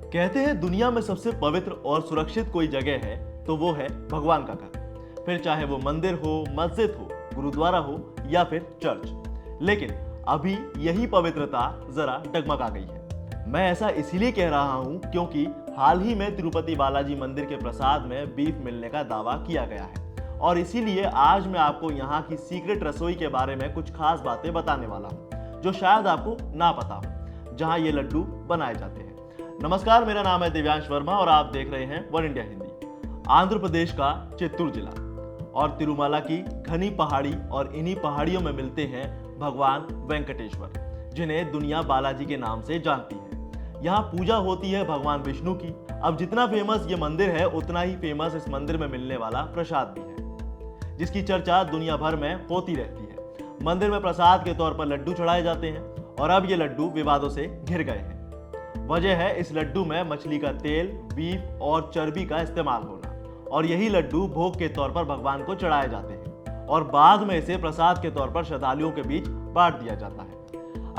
कहते हैं दुनिया में सबसे पवित्र और सुरक्षित कोई जगह है तो वो है भगवान का घर। फिर चाहे वो मंदिर हो, मस्जिद हो, गुरुद्वारा हो या फिर चर्च। लेकिन अभी यही पवित्रता जरा डगमगा गई है। मैं ऐसा इसीलिए कह रहा हूं क्योंकि हाल ही में तिरुपति बालाजी मंदिर के प्रसाद में बीफ मिलने का दावा किया गया है और इसीलिए आज मैं आपको यहाँ की सीक्रेट रसोई के बारे में कुछ खास बातें बताने वाला हूँ जो शायद आपको ना पता हो, जहाँ ये लड्डू बनाए जाते हैं। नमस्कार, मेरा नाम है दिव्यांश वर्मा और आप देख रहे हैं वन इंडिया हिंदी। आंध्र प्रदेश का चित्तूर जिला और तिरुमला की घनी पहाड़ी और इन्हीं पहाड़ियों में मिलते हैं भगवान वेंकटेश्वर, जिन्हें दुनिया बालाजी के नाम से जानती है। यहाँ पूजा होती है भगवान विष्णु की। अब जितना फेमस ये मंदिर है उतना ही फेमस इस मंदिर में मिलने वाला प्रसाद भी है, जिसकी चर्चा दुनिया भर में होती रहती है। मंदिर में प्रसाद के तौर पर लड्डू चढ़ाए जाते हैं और अब ये लड्डू विवादों से घिर गए हैं। वजह है इस लड्डू में मछली का तेल, बीफ और चर्बी का इस्तेमाल होना और यही लड्डू भोग के तौर पर भगवान को चढ़ाए जाते हैं और बाद में इसे प्रसाद के तौर पर श्रद्धालुओं के बीच बांट दिया जाता है।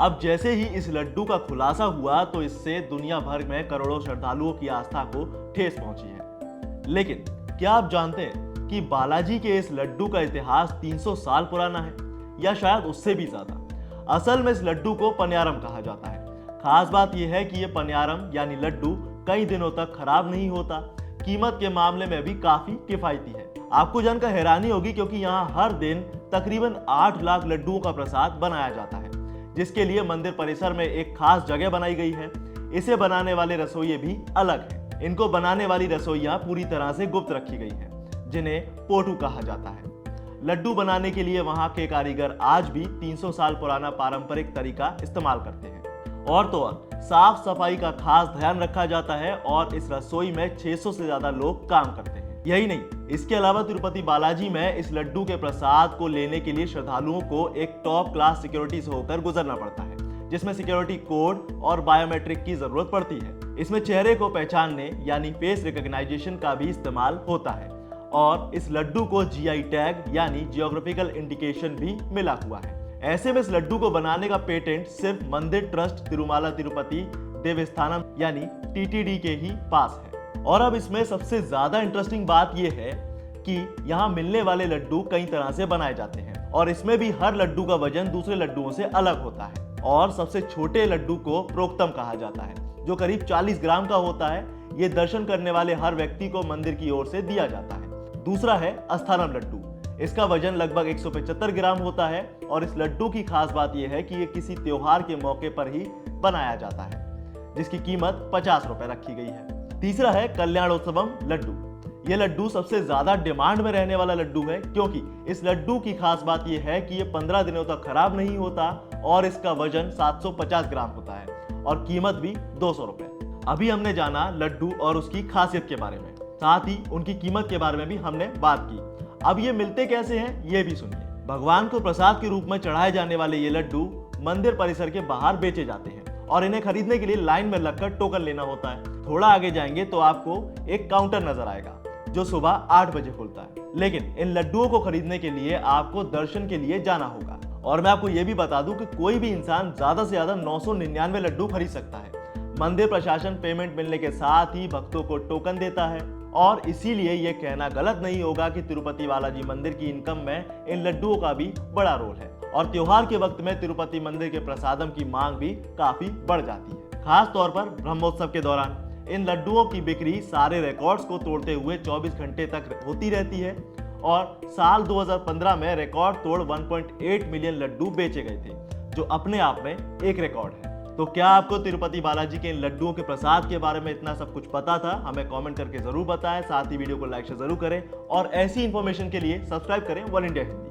अब जैसे ही इस लड्डू का खुलासा हुआ तो इससे दुनिया भर में करोड़ों श्रद्धालुओं की आस्था को ठेस पहुंची है। लेकिन क्या आप जानते हैं कि बालाजी के इस लड्डू का इतिहास 300 साल पुराना है या शायद उससे भी ज्यादा। असल में इस लड्डू को पनियारम कहा जाता है। खास बात यह है कि ये पनियारम यानी लड्डू कई दिनों तक खराब नहीं होता। कीमत के मामले में भी काफी किफायती है। आपको जानकर हैरानी होगी क्योंकि यहाँ हर दिन तकरीबन 8 लाख लड्डुओं का प्रसाद बनाया जाता है, जिसके लिए मंदिर परिसर में एक खास जगह बनाई गई है। इसे बनाने वाले रसोइये भी अलग हैं। इनको बनाने वाली रसोइयां पूरी तरह से गुप्त रखी गई हैं, जिन्हें पोटू कहा जाता है। लड्डू बनाने के लिए वहां के कारीगर आज भी 300 साल पुराना पारंपरिक तरीका इस्तेमाल करते हैं। और तो और साफ सफाई का खास ध्यान रखा जाता है और इस रसोई में 600 से ज्यादा लोग काम करते हैं। यही नहीं, इसके अलावा तिरुपति बालाजी में इस लड्डू के प्रसाद को लेने के लिए श्रद्धालुओं को एक टॉप क्लास सिक्योरिटी से होकर गुजरना पड़ता है, जिसमें सिक्योरिटी कोड और बायोमेट्रिक की जरूरत पड़ती है। इसमें चेहरे को पहचानने यानी फेस रिकॉग्नाइजेशन का भी इस्तेमाल होता है और इस लड्डू को जीआई टैग यानी जियोग्राफिकल इंडिकेशन भी मिला हुआ है। ऐसे में इस लड्डू को बनाने का पेटेंट सिर्फ मंदिर ट्रस्ट तिरुमाला तिरुपति देवस्थानम यानी टीटीडी के ही पास है। और अब इसमें सबसे ज्यादा इंटरेस्टिंग बात यह है कि यहाँ मिलने वाले लड्डू कई तरह से बनाए जाते हैं और इसमें भी हर लड्डू का वजन दूसरे लड्डुओं से अलग होता है। और सबसे छोटे लड्डू को प्रोक्तम कहा जाता है, जो करीब 40 ग्राम का होता है। ये दर्शन करने वाले हर व्यक्ति को मंदिर की ओर से दिया जाता है। दूसरा है अस्थानम लड्डू। इसका वजन लगभग 175 ग्राम होता है और इस लड्डू की खास बात यह है कि ये किसी त्योहार के मौके पर ही बनाया जाता है, जिसकी कीमत 50 रुपए रखी गई है। तीसरा है कल्याणोत्सवम लड्डू। ये लड्डू सबसे ज्यादा डिमांड में रहने वाला लड्डू है क्योंकि इस लड्डू की खास बात यह है कि ये 15 दिनों तक खराब नहीं होता और इसका वजन 750 ग्राम होता है और कीमत भी 200 रुपए। अभी हमने जाना लड्डू और उसकी खासियत के बारे में, साथ ही उनकी कीमत के बारे में भी हमने बात की। अब ये मिलते कैसे हैं ये भी सुनिए। भगवान को प्रसाद के रूप में चढ़ाए जाने वाले ये लड्डू मंदिर परिसर के बाहर बेचे जाते हैं और इन्हें खरीदने के लिए लाइन में लगकर टोकन लेना होता है। थोड़ा आगे जाएंगे तो आपको एक काउंटर नजर आएगा जो सुबह 8 बजे खुलता है। लेकिन इन लड्डुओं को खरीदने के लिए आपको दर्शन के लिए जाना होगा। और मैं आपको ये भी बता दूं कि कोई भी इंसान ज्यादा से ज्यादा 999 लड्डू खरीद सकता है। मंदिर प्रशासन पेमेंट मिलने के साथ ही भक्तों को टोकन देता है और इसीलिए यह कहना गलत नहीं होगा कि तिरुपति बालाजी मंदिर की इनकम में इन लड्डुओं का भी बड़ा रोल है। और त्योहार के वक्त में तिरुपति मंदिर के प्रसादम की मांग भी काफी बढ़ जाती है। खास तौर पर ब्रह्मोत्सव के दौरान इन लड्डुओं की बिक्री सारे रिकॉर्ड्स को तोड़ते हुए 24 घंटे तक होती रहती है और साल 2015 में रिकॉर्ड तोड़ 1.8 मिलियन लड्डू बेचे गए थे, जो अपने आप में एक रिकॉर्ड है। तो क्या आपको तिरुपति बालाजी के इन लड्डुओं के प्रसाद के बारे में इतना सब कुछ पता था? हमें कमेंट करके जरूर बताएं। साथ ही वीडियो को लाइक जरूर करें और ऐसी इंफॉर्मेशन के लिए सब्सक्राइब करें वन इंडिया हिंदी।